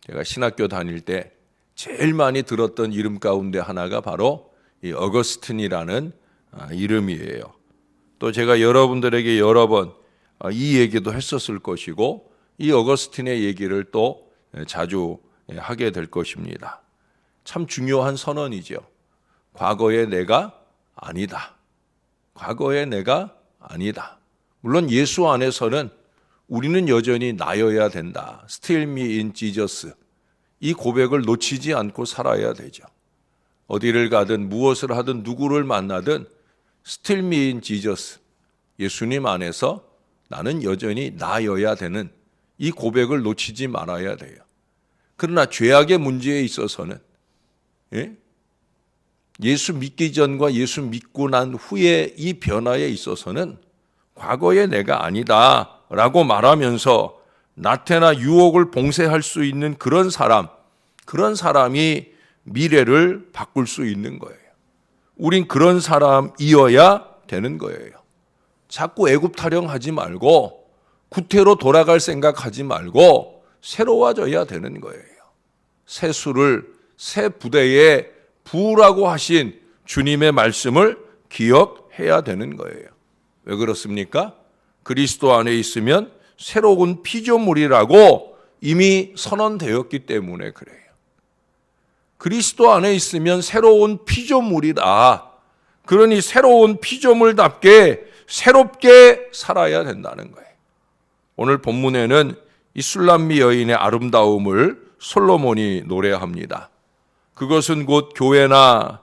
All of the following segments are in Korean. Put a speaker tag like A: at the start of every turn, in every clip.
A: 제가 신학교 다닐 때 제일 많이 들었던 이름 가운데 하나가 바로 이 어거스틴이라는 이름이에요. 또 제가 여러분들에게 여러 번 이 얘기도 했었을 것이고 이 어거스틴의 얘기를 또 자주 하게 될 것입니다. 참 중요한 선언이죠. 과거의 내가 아니다. 과거의 내가 아니다. 물론 예수 안에서는 우리는 여전히 나여야 된다. Still me in Jesus. 이 고백을 놓치지 않고 살아야 되죠. 어디를 가든 무엇을 하든 누구를 만나든 Still me in Jesus. 예수님 안에서 나는 여전히 나여야 되는 이 고백을 놓치지 말아야 돼요. 그러나 죄악의 문제에 있어서는 예수 믿기 전과 예수 믿고 난 후에 이 변화에 있어서는 과거의 내가 아니다 라고 말하면서 나태나 유혹을 봉쇄할 수 있는 그런 사람이 미래를 바꿀 수 있는 거예요. 우린 그런 사람이어야 되는 거예요. 자꾸 애굽 타령하지 말고 구태로 돌아갈 생각하지 말고 새로워져야 되는 거예요. 새 수를 새 부대에 부으라고 하신 주님의 말씀을 기억해야 되는 거예요. 왜 그렇습니까? 그리스도 안에 있으면 새로운 피조물이라고 이미 선언되었기 때문에 그래요. 그리스도 안에 있으면 새로운 피조물이다. 그러니 새로운 피조물답게 새롭게 살아야 된다는 거예요. 오늘 본문에는 이 술람미 여인의 아름다움을 솔로몬이 노래합니다. 그것은 곧 교회나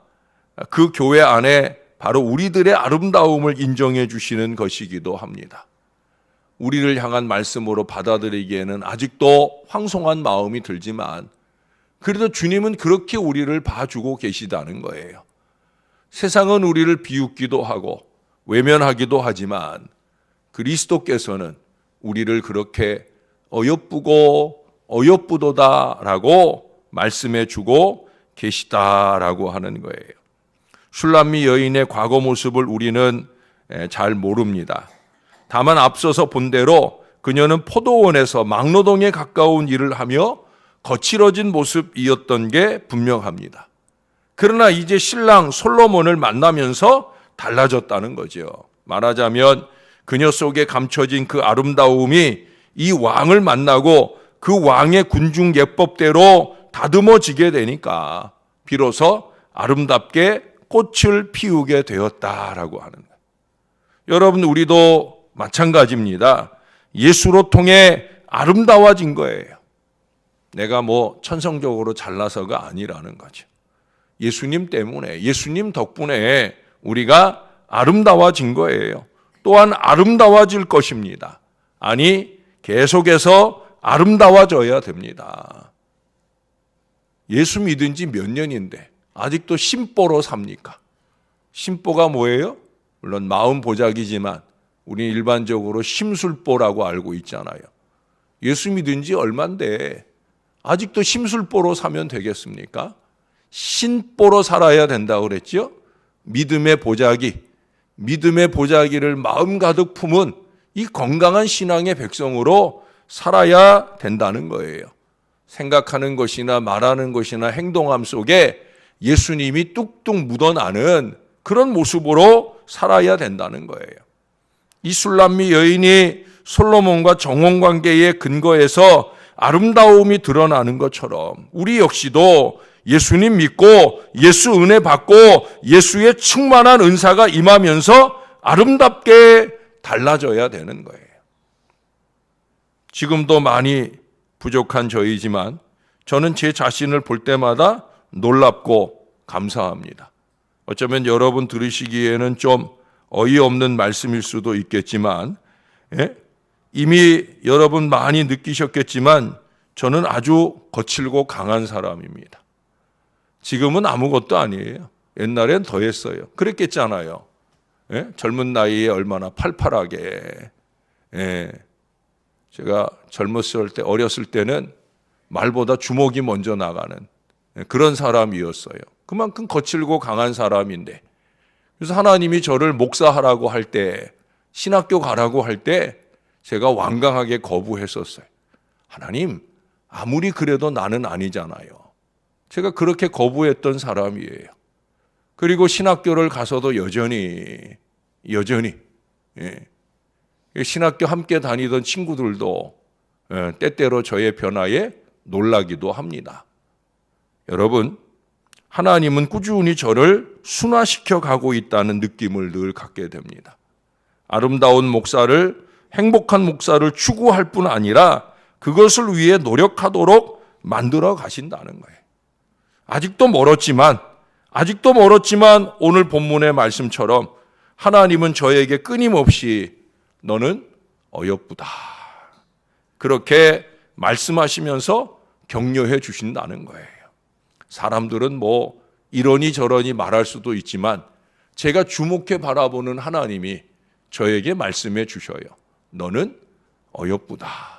A: 그 교회 안에 바로 우리들의 아름다움을 인정해 주시는 것이기도 합니다. 우리를 향한 말씀으로 받아들이기에는 아직도 황송한 마음이 들지만 그래도 주님은 그렇게 우리를 봐주고 계시다는 거예요. 세상은 우리를 비웃기도 하고 외면하기도 하지만 그리스도께서는 우리를 그렇게 어여쁘고 어여쁘도다라고 말씀해 주고 계시다라고 하는 거예요. 술람미 여인의 과거 모습을 우리는 잘 모릅니다. 다만 앞서서 본 대로 그녀는 포도원에서 막노동에 가까운 일을 하며 거칠어진 모습이었던 게 분명합니다. 그러나 이제 신랑 솔로몬을 만나면서 달라졌다는 거죠. 말하자면 그녀 속에 감춰진 그 아름다움이 이 왕을 만나고 그 왕의 군중 예법대로 다듬어지게 되니까 비로소 아름답게 꽃을 피우게 되었다라고 하는 거예요. 여러분, 우리도 마찬가지입니다. 예수로 통해 아름다워진 거예요. 내가 천성적으로 잘나서가 아니라는 거죠. 예수님 때문에, 예수님 덕분에 우리가 아름다워진 거예요. 또한 아름다워질 것입니다. 아니, 계속해서 아름다워져야 됩니다. 예수 믿은 지 몇 년인데 아직도 심보로 삽니까? 심보가 뭐예요? 물론 마음 보자기지만 우리 일반적으로 심술보라고 알고 있잖아요. 예수 믿은 지 얼만데 아직도 심술보로 사면 되겠습니까? 신보로 살아야 된다고 그랬죠? 믿음의 보자기를 마음 가득 품은 이 건강한 신앙의 백성으로 살아야 된다는 거예요. 생각하는 것이나 말하는 것이나 행동함 속에 예수님이 뚝뚝 묻어나는 그런 모습으로 살아야 된다는 거예요. 이 술람미 여인이 솔로몬과 정혼관계의 근거에서 아름다움이 드러나는 것처럼 우리 역시도 예수님 믿고 예수 은혜 받고 예수의 충만한 은사가 임하면서 아름답게 달라져야 되는 거예요. 지금도 많이 부족한 저이지만 저는 제 자신을 볼 때마다 놀랍고 감사합니다. 어쩌면 여러분 들으시기에는 좀 어이없는 말씀일 수도 있겠지만 이미 여러분 많이 느끼셨겠지만 저는 아주 거칠고 강한 사람입니다. 지금은 아무것도 아니에요. 옛날엔 더했어요. 그랬겠잖아요. 젊은 나이에 얼마나 팔팔하게. 제가 젊었을 때, 어렸을 때는 말보다 주먹이 먼저 나가는 그런 사람이었어요. 그만큼 거칠고 강한 사람인데, 그래서 하나님이 저를 목사하라고 할 때, 신학교 가라고 할 때 제가 완강하게 거부했었어요. 하나님, 아무리 그래도 나는 아니잖아요. 제가 그렇게 거부했던 사람이에요. 그리고 신학교를 가서도 여전히 신학교 함께 다니던 친구들도 때때로 저의 변화에 놀라기도 합니다. 여러분, 하나님은 꾸준히 저를 순화시켜 가고 있다는 느낌을 늘 갖게 됩니다. 아름다운 목사를, 행복한 목사를 추구할 뿐 아니라 그것을 위해 노력하도록 만들어 가신다는 거예요. 아직도 멀었지만 오늘 본문의 말씀처럼 하나님은 저에게 끊임없이 너는 어여쁘다, 그렇게 말씀하시면서 격려해 주신다는 거예요. 사람들은 뭐 이러니 저러니 말할 수도 있지만 제가 주목해 바라보는 하나님이 저에게 말씀해 주셔요. 너는 어여쁘다.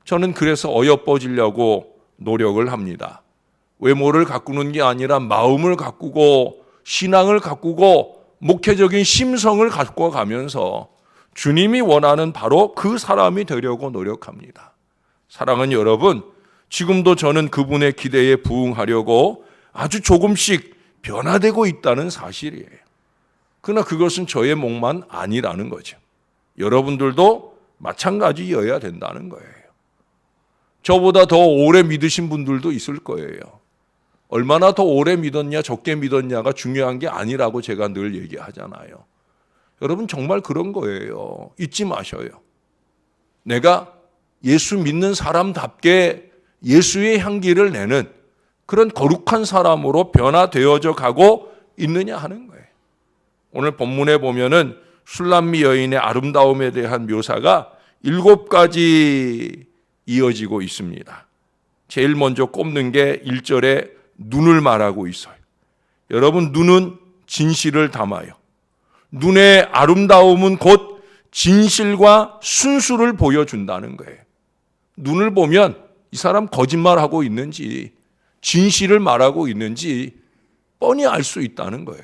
A: 저는 그래서 어여뻐지려고 노력을 합니다. 외모를 가꾸는 게 아니라 마음을 가꾸고 신앙을 가꾸고 목회적인 심성을 갖고 가면서 주님이 원하는 바로 그 사람이 되려고 노력합니다. 사랑하는 여러분, 지금도 저는 그분의 기대에 부응하려고 아주 조금씩 변화되고 있다는 사실이에요. 그러나 그것은 저의 몫만 아니라는 거죠. 여러분들도 마찬가지여야 된다는 거예요. 저보다 더 오래 믿으신 분들도 있을 거예요. 얼마나 더 오래 믿었냐, 적게 믿었냐가 중요한 게 아니라고 제가 늘 얘기하잖아요. 여러분, 정말 그런 거예요. 잊지 마셔요. 내가 예수 믿는 사람답게 예수의 향기를 내는 그런 거룩한 사람으로 변화되어져 가고 있느냐 하는 거예요. 오늘 본문에 보면은 술람미 여인의 아름다움에 대한 묘사가 7가지 이어지고 있습니다. 제일 먼저 꼽는 게 1절에 눈을 말하고 있어요. 여러분, 눈은 진실을 담아요. 눈의 아름다움은 곧 진실과 순수를 보여준다는 거예요. 눈을 보면 이 사람 거짓말하고 있는지 진실을 말하고 있는지 뻔히 알 수 있다는 거예요.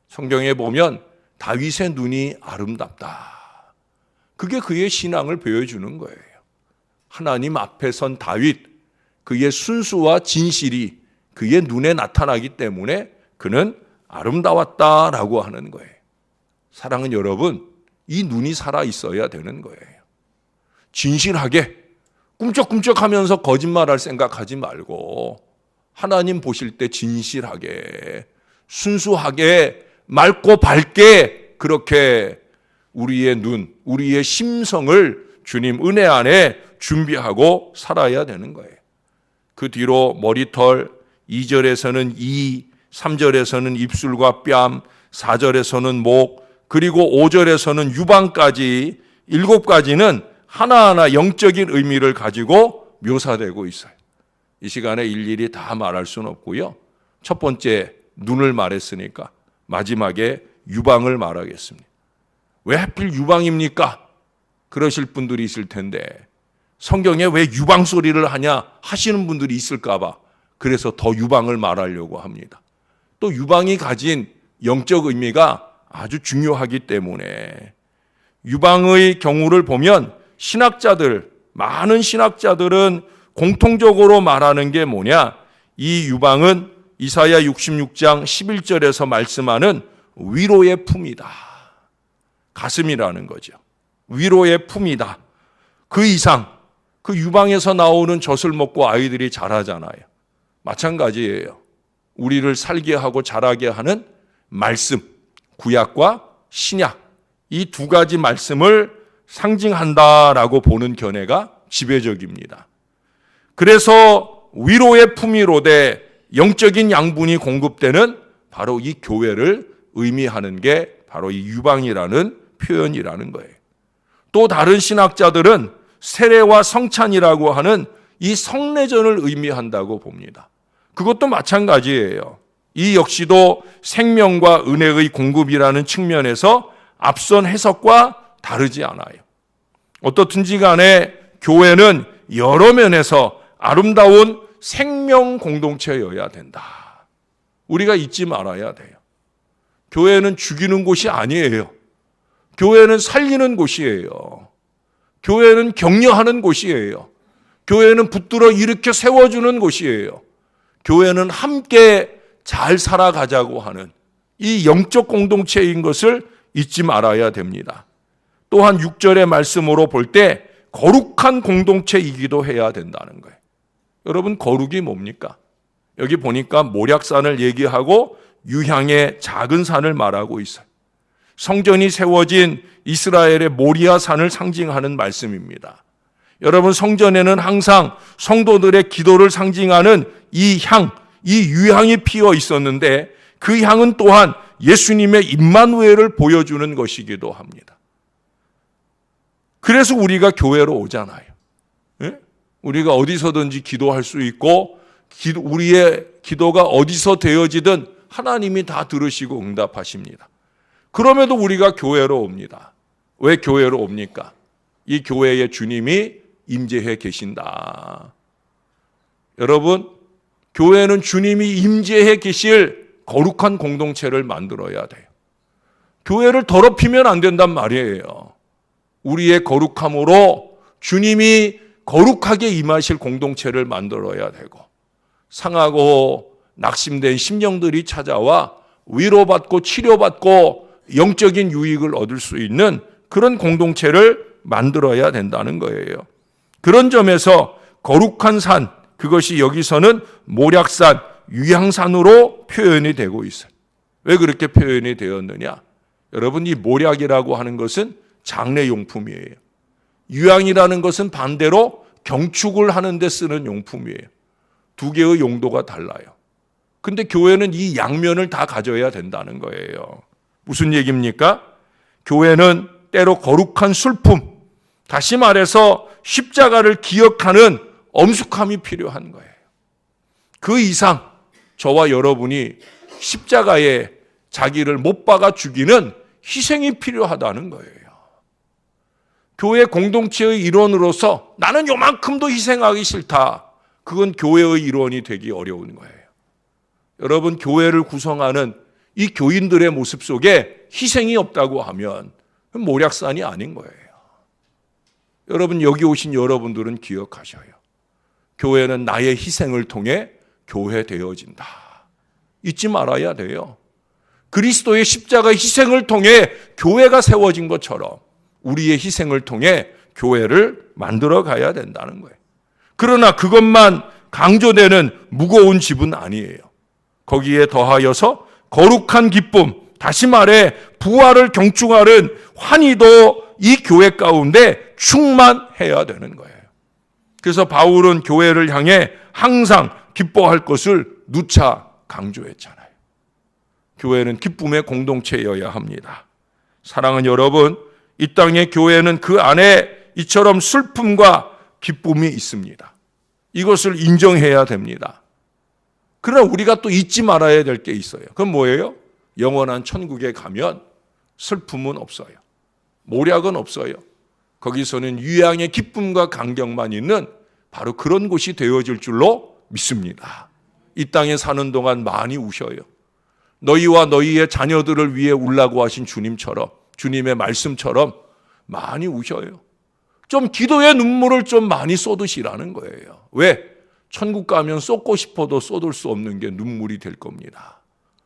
A: 성경에 보면 다윗의 눈이 아름답다. 그게 그의 신앙을 보여주는 거예요. 하나님 앞에 선 다윗, 그의 순수와 진실이 그의 눈에 나타나기 때문에 그는 아름다웠다라고 하는 거예요. 사랑하는 여러분, 이 눈이 살아 있어야 되는 거예요. 진실하게 꿈쩍꿈쩍하면서 거짓말할 생각하지 말고 하나님 보실 때 진실하게 순수하게 맑고 밝게 그렇게 우리의 눈, 우리의 심성을 주님 은혜 안에 준비하고 살아야 되는 거예요. 그 뒤로 머리털, 2절에서는 이, 3절에서는 입술과 뺨, 4절에서는 목, 그리고 5절에서는 유방까지 7가지는 하나하나 영적인 의미를 가지고 묘사되고 있어요. 이 시간에 일일이 다 말할 수는 없고요. 첫 번째 눈을 말했으니까 마지막에 유방을 말하겠습니다. 왜 하필 유방입니까? 그러실 분들이 있을 텐데 성경에 왜 유방 소리를 하냐 하시는 분들이 있을까 봐 그래서 더 유방을 말하려고 합니다. 또 유방이 가진 영적 의미가 아주 중요하기 때문에 유방의 경우를 보면 많은 신학자들은 공통적으로 말하는 게 뭐냐? 이 유방은 이사야 66장 11절에서 말씀하는 위로의 품이다. 가슴이라는 거죠. 위로의 품이다. 그 이상, 그 유방에서 나오는 젖을 먹고 아이들이 자라잖아요. 마찬가지예요. 우리를 살게 하고 자라게 하는 말씀, 구약과 신약, 이 2가지 말씀을 상징한다라고 보는 견해가 지배적입니다. 그래서 위로의 품위로되 영적인 양분이 공급되는 바로 이 교회를 의미하는 게 바로 이 유방이라는 표현이라는 거예요. 또 다른 신학자들은 세례와 성찬이라고 하는 이 성례전을 의미한다고 봅니다. 그것도 마찬가지예요. 이 역시도 생명과 은혜의 공급이라는 측면에서 앞선 해석과 다르지 않아요. 어떻든지 간에 교회는 여러 면에서 아름다운 생명 공동체여야 된다. 우리가 잊지 말아야 돼요. 교회는 죽이는 곳이 아니에요. 교회는 살리는 곳이에요. 교회는 격려하는 곳이에요. 교회는 붙들어 일으켜 세워주는 곳이에요. 교회는 함께 잘 살아가자고 하는 이 영적 공동체인 것을 잊지 말아야 됩니다. 또한 6절의 말씀으로 볼 때 거룩한 공동체이기도 해야 된다는 거예요. 여러분, 거룩이 뭡니까? 여기 보니까 모략산을 얘기하고 유향의 작은 산을 말하고 있어요. 성전이 세워진 이스라엘의 모리아산을 상징하는 말씀입니다. 여러분, 성전에는 항상 성도들의 기도를 상징하는 이 향, 이 유향이 피어 있었는데 그 향은 또한 예수님의 임마누엘을 보여주는 것이기도 합니다. 그래서 우리가 교회로 오잖아요. 예? 우리가 어디서든지 기도할 수 있고 우리의 기도가 어디서 되어지든 하나님이 다 들으시고 응답하십니다. 그럼에도 우리가 교회로 옵니다. 왜 교회로 옵니까? 이 교회에 주님이 임재해 계신다. 여러분, 교회는 주님이 임재해 계실 거룩한 공동체를 만들어야 돼요. 교회를 더럽히면 안 된단 말이에요. 우리의 거룩함으로 주님이 거룩하게 임하실 공동체를 만들어야 되고, 상하고 낙심된 심령들이 찾아와 위로받고 치료받고 영적인 유익을 얻을 수 있는 그런 공동체를 만들어야 된다는 거예요. 그런 점에서 거룩한 산, 그것이 여기서는 모략산, 유향산으로 표현이 되고 있어요. 왜 그렇게 표현이 되었느냐? 여러분, 이 모략이라고 하는 것은 장례용품이에요. 유향이라는 것은 반대로 경축을 하는 데 쓰는 용품이에요. 두 개의 용도가 달라요. 근데 교회는 이 양면을 다 가져야 된다는 거예요. 무슨 얘기입니까? 교회는 때로 거룩한 술품, 다시 말해서 십자가를 기억하는 엄숙함이 필요한 거예요. 그 이상 저와 여러분이 십자가에 자기를 못 박아 죽이는 희생이 필요하다는 거예요. 교회 공동체의 일원으로서 나는 요만큼도 희생하기 싫다. 그건 교회의 일원이 되기 어려운 거예요. 여러분, 교회를 구성하는 이 교인들의 모습 속에 희생이 없다고 하면 모략산이 아닌 거예요. 여러분, 여기 오신 여러분들은 기억하셔요. 교회는 나의 희생을 통해 교회 되어진다. 잊지 말아야 돼요. 그리스도의 십자가 희생을 통해 교회가 세워진 것처럼 우리의 희생을 통해 교회를 만들어 가야 된다는 거예요. 그러나 그것만 강조되는 무거운 집은 아니에요. 거기에 더하여서 거룩한 기쁨, 다시 말해 부활을 경축하는 환희도 이 교회 가운데 충만해야 되는 거예요. 그래서 바울은 교회를 향해 항상 기뻐할 것을 누차 강조했잖아요. 교회는 기쁨의 공동체여야 합니다. 사랑하는 여러분, 이 땅의 교회는 그 안에 이처럼 슬픔과 기쁨이 있습니다. 이것을 인정해야 됩니다. 그러나 우리가 또 잊지 말아야 될 게 있어요. 그건 뭐예요? 영원한 천국에 가면 슬픔은 없어요. 모략은 없어요. 거기서는 유향의 기쁨과 감격만 있는 바로 그런 곳이 되어질 줄로 믿습니다. 이 땅에 사는 동안 많이 우셔요. 너희와 너희의 자녀들을 위해 울라고 하신 주님처럼, 주님의 말씀처럼 많이 우셔요. 좀 기도의 눈물을 좀 많이 쏟으시라는 거예요. 왜? 천국 가면 쏟고 싶어도 쏟을 수 없는 게 눈물이 될 겁니다.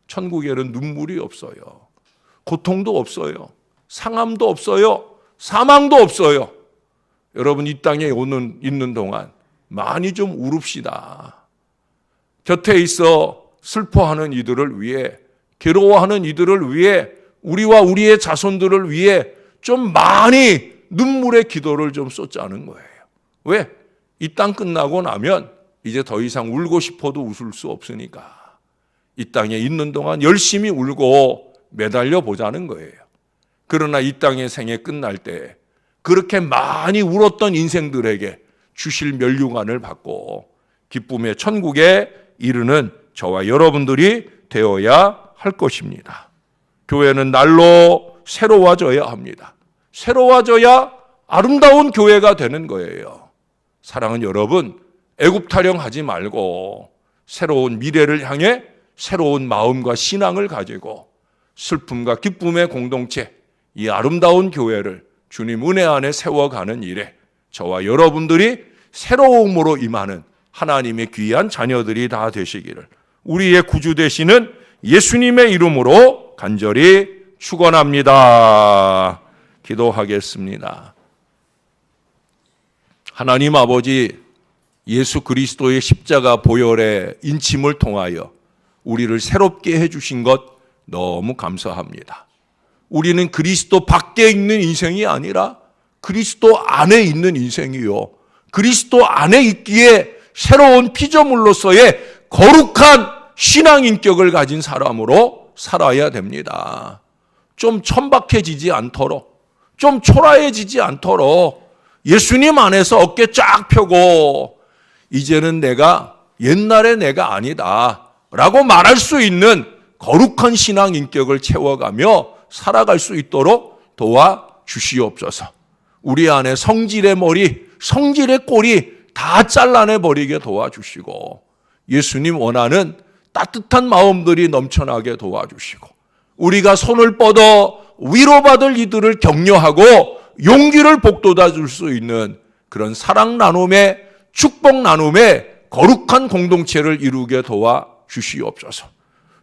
A: 천국에는 눈물이 없어요. 고통도 없어요. 상함도 없어요. 사망도 없어요. 여러분, 이 땅에 있는 동안 많이 좀 울읍시다. 곁에 있어 슬퍼하는 이들을 위해, 괴로워하는 이들을 위해, 우리와 우리의 자손들을 위해 좀 많이 눈물의 기도를 좀 쏟자는 거예요. 왜? 이 땅 끝나고 나면 이제 더 이상 울고 싶어도 웃을 수 없으니까 이 땅에 있는 동안 열심히 울고 매달려 보자는 거예요. 그러나 이 땅의 생애 끝날 때 그렇게 많이 울었던 인생들에게 주실 면류관을 받고 기쁨의 천국에 이르는 저와 여러분들이 되어야 할 것입니다. 교회는 날로 새로워져야 합니다. 새로워져야 아름다운 교회가 되는 거예요. 사랑하는 여러분, 애굽 타령하지 말고 새로운 미래를 향해 새로운 마음과 신앙을 가지고 슬픔과 기쁨의 공동체, 이 아름다운 교회를 주님 은혜 안에 세워가는 일에 저와 여러분들이 새로움으로 임하는 하나님의 귀한 자녀들이 다 되시기를 우리의 구주 되시는 예수님의 이름으로 간절히 축원합니다. 기도하겠습니다. 하나님 아버지, 예수 그리스도의 십자가 보혈의 인침을 통하여 우리를 새롭게 해주신 것 너무 감사합니다. 우리는 그리스도 밖에 있는 인생이 아니라 그리스도 안에 있는 인생이요, 그리스도 안에 있기에 새로운 피조물로서의 거룩한 신앙 인격을 가진 사람으로 살아야 됩니다. 좀 천박해지지 않도록, 좀 초라해지지 않도록 예수님 안에서 어깨 쫙 펴고 이제는 내가 옛날의 내가 아니다 라고 말할 수 있는 거룩한 신앙 인격을 채워가며 살아갈 수 있도록 도와주시옵소서. 우리 안에 성질의 머리, 성질의 꼬리 다 잘라내버리게 도와주시고 예수님 원하는 따뜻한 마음들이 넘쳐나게 도와주시고 우리가 손을 뻗어 위로받을 이들을 격려하고 용기를 북돋아 줄 수 있는 그런 사랑 나눔의, 축복 나눔의 거룩한 공동체를 이루게 도와주시옵소서.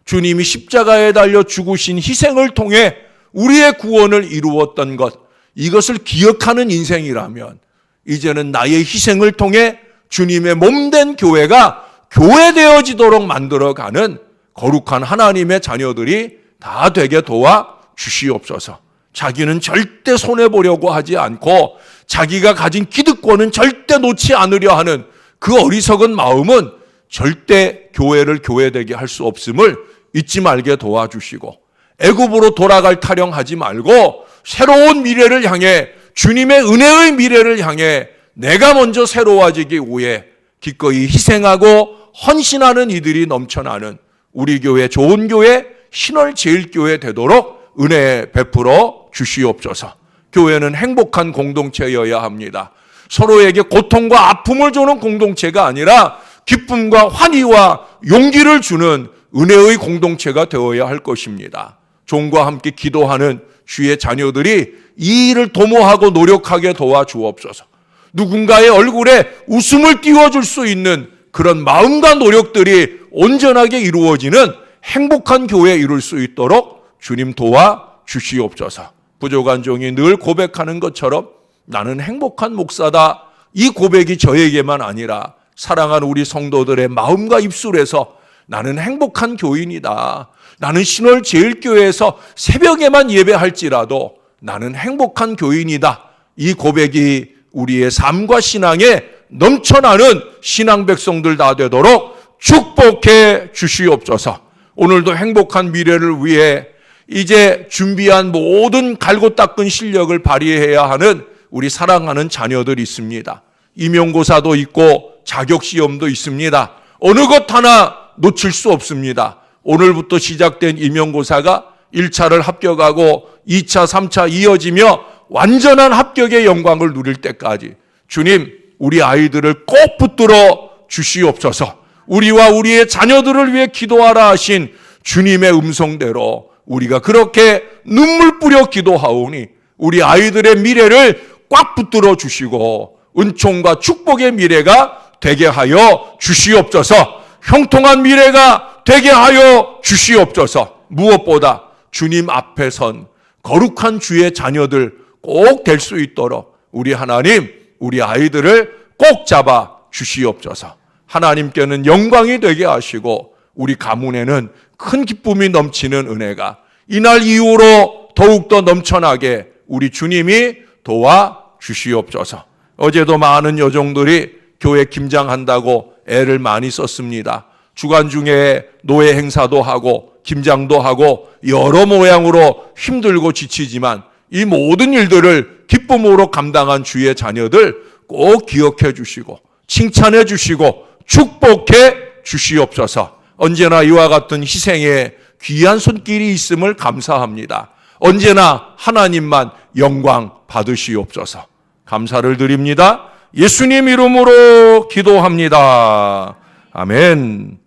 A: 주님이 십자가에 달려 죽으신 희생을 통해 우리의 구원을 이루었던 것, 이것을 기억하는 인생이라면 이제는 나의 희생을 통해 주님의 몸된 교회가 교회되어지도록 만들어가는 거룩한 하나님의 자녀들이 다 되게 도와주시옵소서. 자기는 절대 손해보려고 하지 않고 자기가 가진 기득권은 절대 놓지 않으려 하는 그 어리석은 마음은 절대 교회를 교회되게 할 수 없음을 잊지 말게 도와주시고 애굽으로 돌아갈 타령하지 말고 새로운 미래를 향해, 주님의 은혜의 미래를 향해 내가 먼저 새로워지기 위해 기꺼이 희생하고 헌신하는 이들이 넘쳐나는 우리 교회, 좋은 교회, 신월제일교회 되도록 은혜 베풀어 주시옵소서. 교회는 행복한 공동체여야 합니다. 서로에게 고통과 아픔을 주는 공동체가 아니라 기쁨과 환희와 용기를 주는 은혜의 공동체가 되어야 할 것입니다. 종과 함께 기도하는 주의 자녀들이 이 일을 도모하고 노력하게 도와주옵소서. 누군가의 얼굴에 웃음을 띄워줄 수 있는 그런 마음과 노력들이 온전하게 이루어지는 행복한 교회 이룰 수 있도록 주님 도와주시옵소서. 부족한 종이 늘 고백하는 것처럼 나는 행복한 목사다. 이 고백이 저에게만 아니라 사랑하는 우리 성도들의 마음과 입술에서 나는 행복한 교인이다. 나는 신월제일교회에서 새벽에만 예배할지라도 나는 행복한 교인이다. 이 고백이 우리의 삶과 신앙에 넘쳐나는 신앙 백성들 다 되도록 축복해 주시옵소서. 오늘도 행복한 미래를 위해 이제 준비한 모든 갈고 닦은 실력을 발휘해야 하는 우리 사랑하는 자녀들이 있습니다. 임용고사도 있고 자격시험도 있습니다. 어느 것 하나 놓칠 수 없습니다. 오늘부터 시작된 임용고사가 1차를 합격하고 2차, 3차 이어지며 완전한 합격의 영광을 누릴 때까지 주님, 우리 아이들을 꼭 붙들어 주시옵소서. 우리와 우리의 자녀들을 위해 기도하라 하신 주님의 음성대로 우리가 그렇게 눈물 뿌려 기도하오니 우리 아이들의 미래를 꽉 붙들어 주시고 은총과 축복의 미래가 되게 하여 주시옵소서. 형통한 미래가 되게 하여 주시옵소서. 무엇보다 주님 앞에 선 거룩한 주의 자녀들 꼭 될 수 있도록 우리 하나님, 우리 아이들을 꼭 잡아 주시옵소서. 하나님께는 영광이 되게 하시고 우리 가문에는 큰 기쁨이 넘치는 은혜가 이날 이후로 더욱더 넘쳐나게 우리 주님이 도와주시옵소서. 어제도 많은 여종들이 교회 김장한다고 애를 많이 썼습니다. 주간 중에 노예 행사도 하고 김장도 하고 여러 모양으로 힘들고 지치지만 이 모든 일들을 기쁨으로 감당한 주의 자녀들 꼭 기억해 주시고 칭찬해 주시고 축복해 주시옵소서. 언제나 이와 같은 희생에 귀한 손길이 있음을 감사합니다. 언제나 하나님만 영광 받으시옵소서. 감사를 드립니다. 예수님 이름으로 기도합니다. 아멘.